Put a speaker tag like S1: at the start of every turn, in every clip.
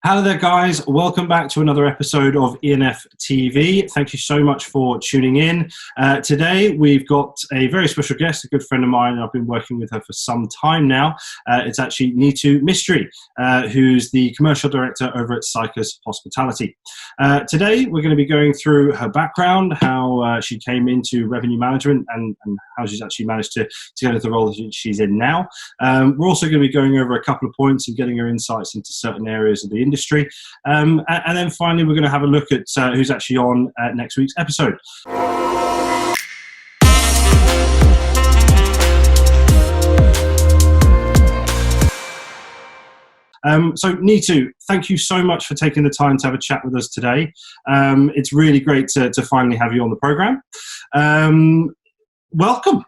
S1: Hello there, guys. Welcome back to another episode of E&Ftv. Thank you so much for tuning in. Today, we've got a very special guest, a good friend of mine. I've been working with her for some time now. It's actually Neetu Mistry, who's the commercial director over at Cycas Hospitality. Today, we're going to be going through her background, how she came into revenue management, and how she's actually managed to get into the role that she's in now. We're also going to be going over a couple of points and getting her insights into certain areas of the industry. And then finally, we're going to have a look at who's actually on next week's episode. So Neetu, thank you so much for taking the time to have a chat with us today. It's really great to finally have you on the program. Welcome.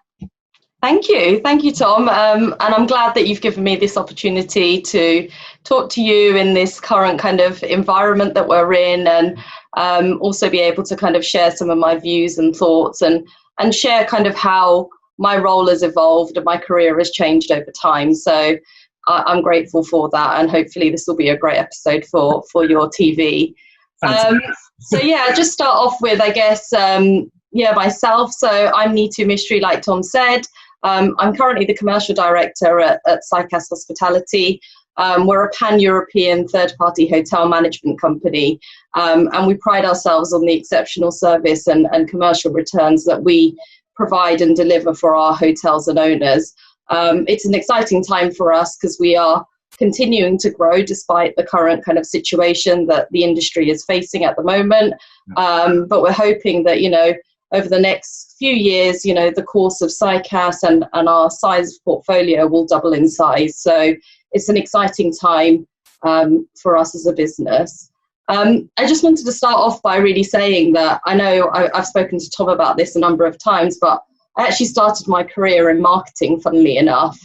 S2: Thank you, Tom. And I'm glad that you've given me this opportunity to talk to you in this current kind of environment that we're in, and also be able to kind of share some of my views and thoughts and share kind of how my role has evolved and my career has changed over time. So I'm grateful for that, and hopefully this will be a great episode for your TV. So yeah, just start off with, I guess, myself. So I'm Neetu Mistry, like Tom said. I'm currently the commercial director at Cycas Hospitality. We're a pan-European third-party hotel management company, and we pride ourselves on the exceptional service and commercial returns that we provide and deliver for our hotels and owners. It's an exciting time for us because we are continuing to grow despite the current kind of situation that the industry is facing at the moment. But we're hoping that, over the next few years, the course of Cycas and our size of portfolio will double in size. So it's an exciting time for us as a business. I just wanted to start off by really saying that I know I've spoken to Tom about this a number of times, but I actually started my career in marketing, funnily enough,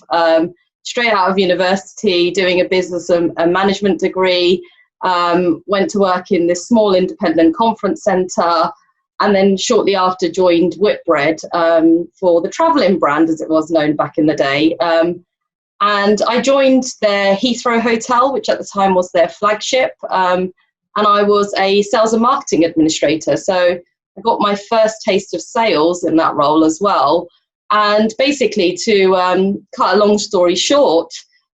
S2: straight out of university, doing a business and management degree, went to work in this small independent conference centre, and then shortly after joined Whitbread for the travelling brand, as it was known back in the day. And I joined their Heathrow Hotel, which at the time was their flagship, and I was a sales and marketing administrator. So I got my first taste of sales in that role as well. And basically, to cut a long story short,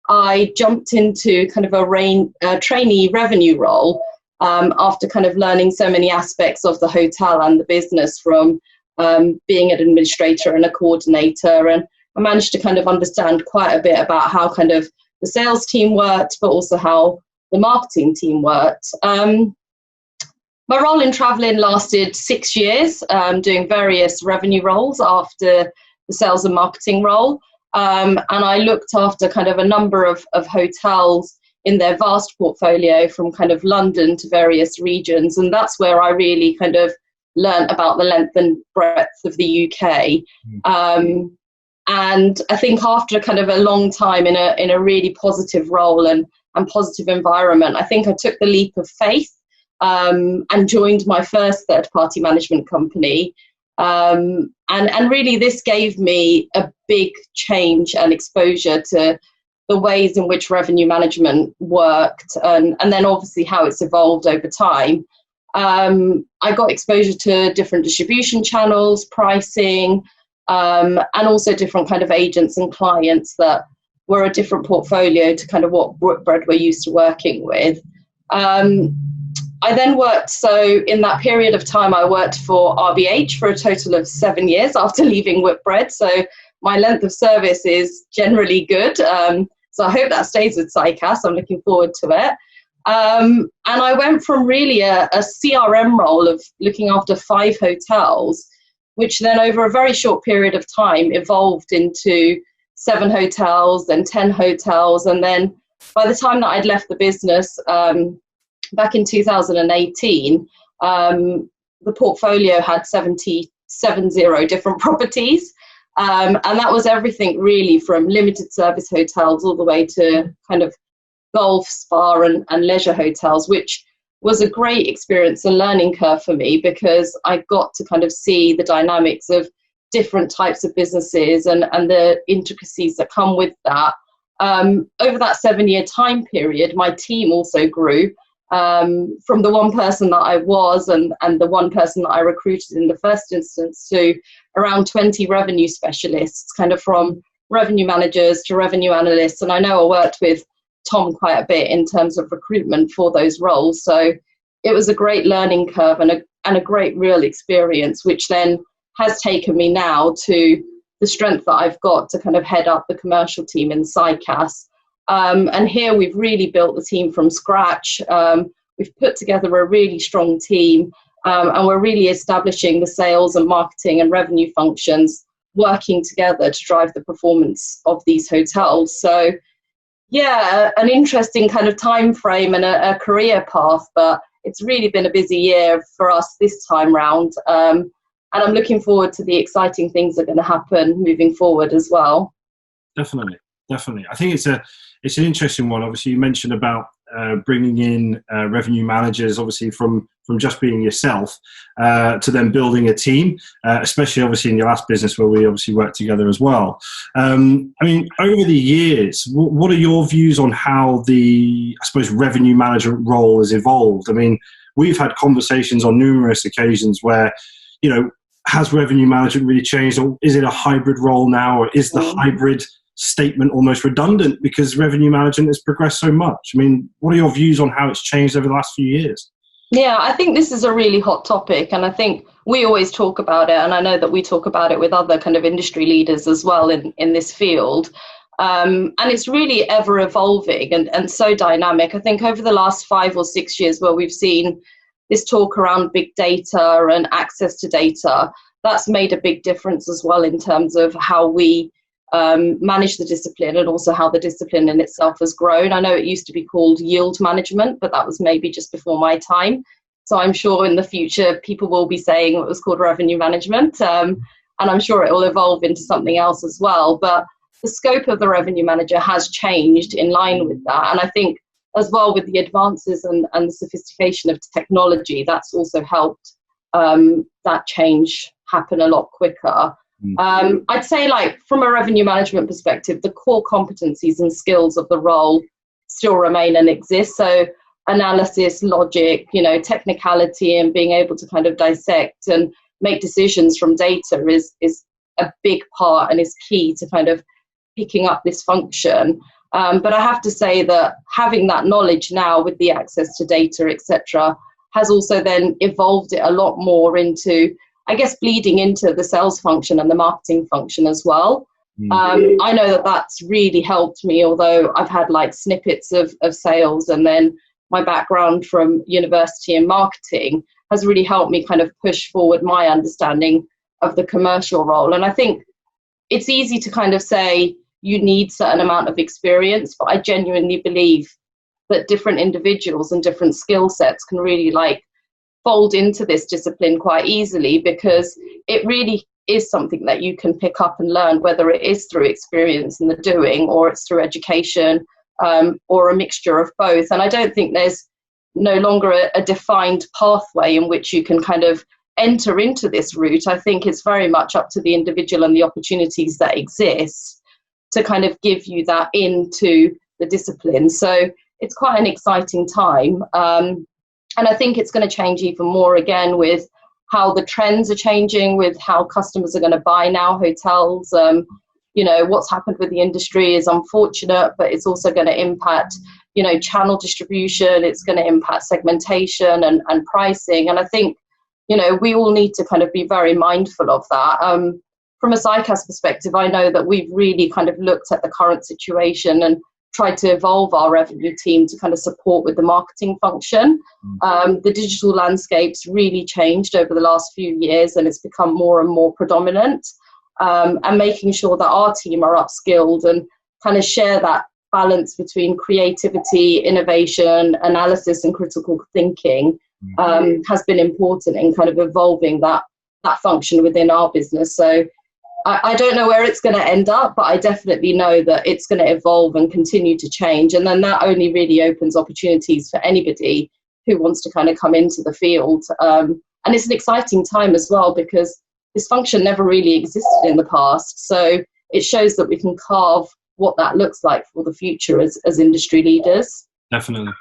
S2: I jumped into kind of a trainee revenue role, after kind of learning so many aspects of the hotel and the business, from being an administrator and a coordinator. And I managed to kind of understand quite a bit about how kind of the sales team worked, but also how the marketing team worked. My role in traveling lasted 6 years, doing various revenue roles after the sales and marketing role. And I looked after kind of a number of hotels in their vast portfolio from kind of London to various regions. And that's where I really kind of learned about the length and breadth of the UK. And I think after kind of a long time in a really positive role and positive environment, I think I took the leap of faith and joined my first third-party management company. And really this gave me a big change and exposure to the ways in which revenue management worked, and then obviously how it's evolved over time. I got exposure to different distribution channels, pricing, and also different kind of agents and clients that were a different portfolio to kind of what Whitbread we're used to working with. I then worked, so in that period of time, I worked for RBH for a total of 7 years after leaving Whitbread. So my length of service is generally good. So I hope that stays with Cycas. I'm looking forward to it. And I went from really a CRM role of looking after 5 hotels, which then over a very short period of time evolved into 7 hotels, then 10 hotels. And then by the time that I'd left the business back in 2018, the portfolio had 70 different properties. And that was everything really from limited service hotels all the way to kind of golf, spa and leisure hotels, which was a great experience and learning curve for me, because I got to kind of see the dynamics of different types of businesses and the intricacies that come with that. Over that 7-year time period, my team also grew from the one person that I was and the one person that I recruited in the first instance to around 20 revenue specialists, kind of from revenue managers to revenue analysts. And I know I worked with Tom quite a bit in terms of recruitment for those roles. So it was a great learning curve and a great real experience, which then has taken me now to the strength that I've got to kind of head up the commercial team in Cycas. And here we've really built the team from scratch. We've put together a really strong team, and we're really establishing the sales and marketing and revenue functions working together to drive the performance of these hotels. So yeah, an interesting kind of time frame and a career path, but it's really been a busy year for us this time round. And I'm looking forward to the exciting things that are going to happen moving forward as well. Definitely.
S1: I think it's an interesting one. Obviously, you mentioned about bringing in revenue managers, obviously from just being yourself to then building a team, especially obviously in your last business where we obviously worked together as well. I mean, over the years, what are your views on how the, I suppose, revenue management role has evolved? I mean, we've had conversations on numerous occasions where, has revenue management really changed, or is it a hybrid role now, or is the hybrid statement almost redundant because revenue management has progressed so much? I mean, what are your views on how it's changed over the last few years?
S2: Yeah, I think this is a really hot topic, and I think we always talk about it, and I know that we talk about it with other kind of industry leaders as well in this field. And it's really ever evolving and so dynamic. I think over the last 5 or 6 years where we've seen this talk around big data and access to data, that's made a big difference as well in terms of how we manage the discipline and also how the discipline in itself has grown. I know it used to be called yield management, but that was maybe just before my time. So I'm sure in the future people will be saying it was called revenue management, and I'm sure it will evolve into something else as well. But the scope of the revenue manager has changed in line with that. And I think as well with the advances and the sophistication of technology, that's also helped that change happen a lot quicker. I'd say, like, from a revenue management perspective, the core competencies and skills of the role still remain and exist. So analysis, logic, technicality, and being able to kind of dissect and make decisions from data is a big part and is key to kind of picking up this function. But I have to say that having that knowledge now with the access to data, etc., has also then evolved it a lot more into, I guess, bleeding into the sales function and the marketing function as well. I know that that's really helped me, although I've had like snippets of sales, and then my background from university and marketing has really helped me kind of push forward my understanding of the commercial role. And I think it's easy to kind of say you need certain amount of experience, but I genuinely believe that different individuals and different skill sets can really fold into this discipline quite easily, because it really is something that you can pick up and learn, whether it is through experience in the doing or it's through education, or a mixture of both. And I don't think there's no longer a defined pathway in which you can kind of enter into this route. I think it's very much up to the individual and the opportunities that exist to kind of give you that into the discipline. So it's quite an exciting time. And I think it's going to change even more again with how the trends are changing, with how customers are going to buy now hotels. What's happened with the industry is unfortunate, but it's also going to impact, channel distribution. It's going to impact segmentation and pricing. And I think, we all need to kind of be very mindful of that. From a Cycas perspective, I know that we've really kind of looked at the current situation and tried to evolve our revenue team to kind of support with the marketing function. The digital landscape's really changed over the last few years, and it's become more and more predominant. And making sure that our team are upskilled and kind of share that balance between creativity, innovation, analysis, and critical thinking has been important in kind of evolving that function within our business. So I don't know where it's going to end up, but I definitely know that it's going to evolve and continue to change. And then that only really opens opportunities for anybody who wants to kind of come into the field. And it's an exciting time as well, because this function never really existed in the past. So it shows that we can carve what that looks like for the future as industry leaders.
S1: Definitely.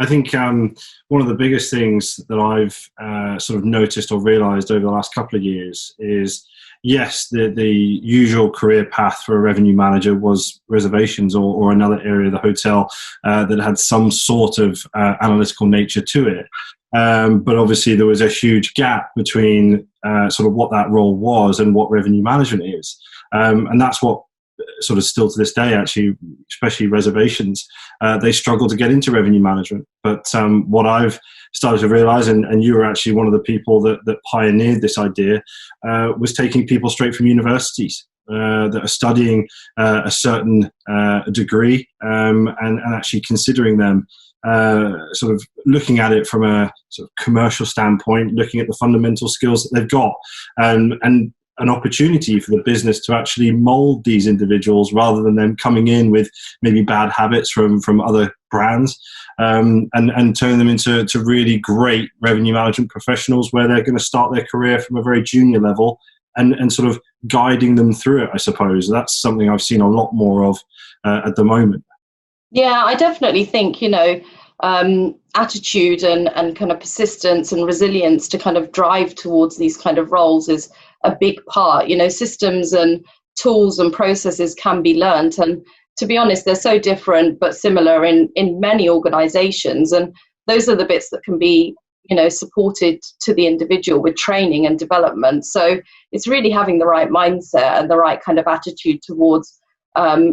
S1: I think one of the biggest things that I've sort of noticed or realised over the last couple of years is, yes, the usual career path for a revenue manager was reservations or another area of the hotel that had some sort of analytical nature to it. But obviously there was a huge gap between sort of what that role was and what revenue management is. And that's what sort of still to this day, actually, especially reservations, they struggle to get into revenue management. But what I've started to realize, and you were actually one of the people that pioneered this idea, was taking people straight from universities that are studying a certain degree and actually considering them, sort of looking at it from a sort of commercial standpoint, looking at the fundamental skills that they've got, and an opportunity for the business to actually mold these individuals rather than them coming in with maybe bad habits from other brands, and turn them into really great revenue management professionals where they're going to start their career from a very junior level and sort of guiding them through it, I suppose. That's something I've seen a lot more of at the moment.
S2: Yeah, I definitely think, attitude and kind of persistence and resilience to kind of drive towards these kind of roles is a big part. Systems and tools and processes can be learnt, and to be honest, they're so different but similar in many organizations, and those are the bits that can be supported to the individual with training and development. So it's really having the right mindset and the right kind of attitude towards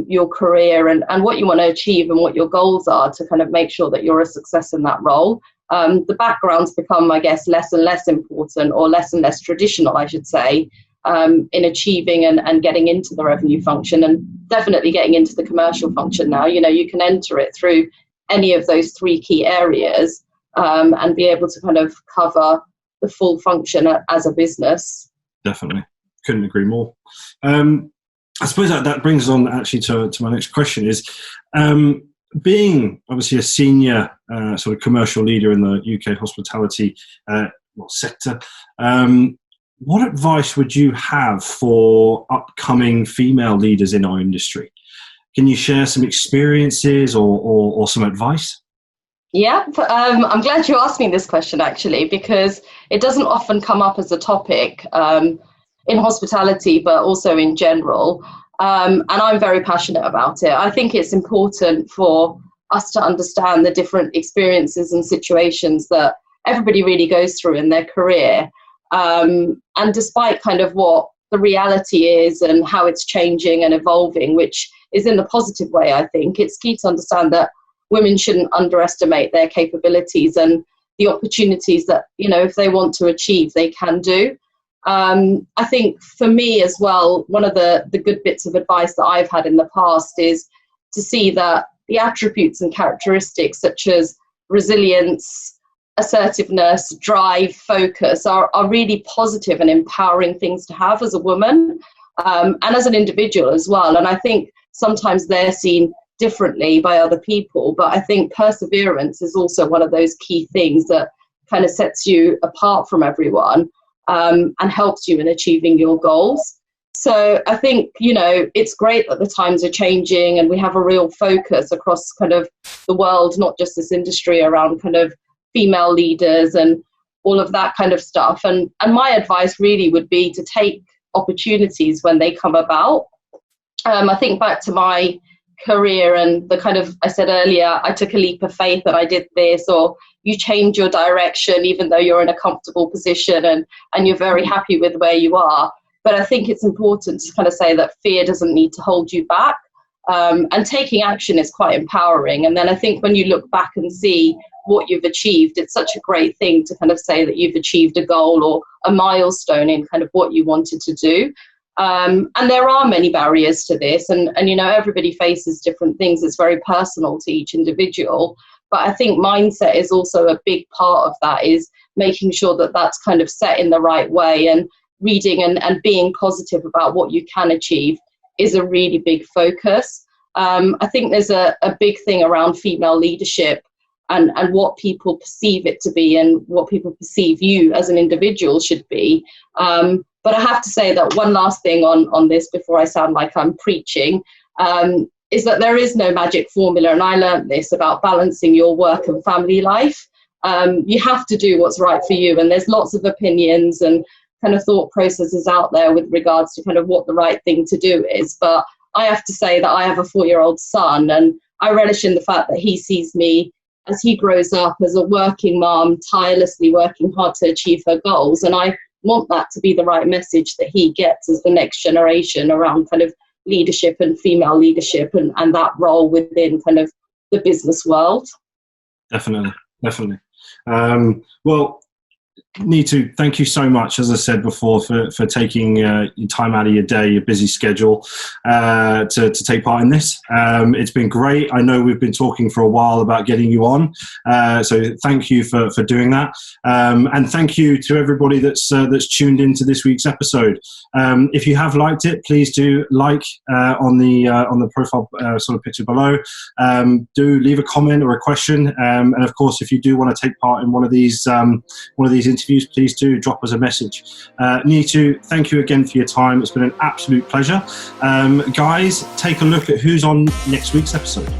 S2: your career and what you want to achieve and what your goals are to kind of make sure that you're a success in that role. The backgrounds become, I guess, less and less important, or less and less traditional, I should say, in achieving and getting into the revenue function, and definitely getting into the commercial function now. You can enter it through any of those three key areas and be able to kind of cover the full function as a business.
S1: Definitely. Couldn't agree more. I suppose that brings us on actually to my next question is, being obviously a senior sort of commercial leader in the UK hospitality sector, what advice would you have for upcoming female leaders in our industry? Can you share some experiences or some advice?
S2: Yeah, I'm glad you asked me this question, actually, because it doesn't often come up as a topic in hospitality, but also in general. And I'm very passionate about it. I think it's important for us to understand the different experiences and situations that everybody really goes through in their career. And despite kind of what the reality is and how it's changing and evolving, which is in the positive way, I think it's key to understand that women shouldn't underestimate their capabilities and the opportunities that, if they want to achieve, they can do. I think for me as well, one of the good bits of advice that I've had in the past is to see that the attributes and characteristics such as resilience, assertiveness, drive, focus are really positive and empowering things to have as a woman and as an individual as well. And I think sometimes they're seen differently by other people, but I think perseverance is also one of those key things that kind of sets you apart from everyone and helps you in achieving your goals. So I think, it's great that the times are changing and we have a real focus across kind of the world, not just this industry, around kind of female leaders and all of that kind of stuff. And my advice really would be to take opportunities when they come about. I think back to my career and the kind of, I said earlier, I took a leap of faith and I did this, or you change your direction even though you're in a comfortable position and you're very happy with where you are. But I think it's important to kind of say that fear doesn't need to hold you back, and taking action is quite empowering. And then I think when you look back and see what you've achieved, it's such a great thing to kind of say that you've achieved a goal or a milestone in kind of what you wanted to do. And there are many barriers to this, and everybody faces different things. It's very personal to each individual, but I think mindset is also a big part of that, is making sure that that's kind of set in the right way, and reading and being positive about what you can achieve is a really big focus. I think there's a big thing around female leadership and what people perceive it to be and what people perceive you as an individual should be. But I have to say that one last thing on this before I sound like I'm preaching, is that there is no magic formula. And I learned this about balancing your work and family life. You have to do what's right for you. And there's lots of opinions and kind of thought processes out there with regards to kind of what the right thing to do is. But I have to say that I have a 4-year-old son, and I relish in the fact that he sees me as he grows up as a working mom, tirelessly working hard to achieve her goals. And I want that to be the right message that he gets as the next generation around kind of leadership and female leadership and that role within kind of the business world.
S1: Definitely. Well, Neetu, thank you so much, as I said before, for taking your time out of your day, your busy schedule, to take part in this. It's been great. I know we've been talking for a while about getting you on, so thank you for doing that. And thank you to everybody that's tuned into this week's episode. If you have liked it, please do like on the profile sort of picture below. Do leave a comment or a question, and of course, if you do want to take part in one of these interviews, please do drop us a message. Neetu, thank you again for your time. It's been an absolute pleasure. Guys, take a look at who's on next week's episode.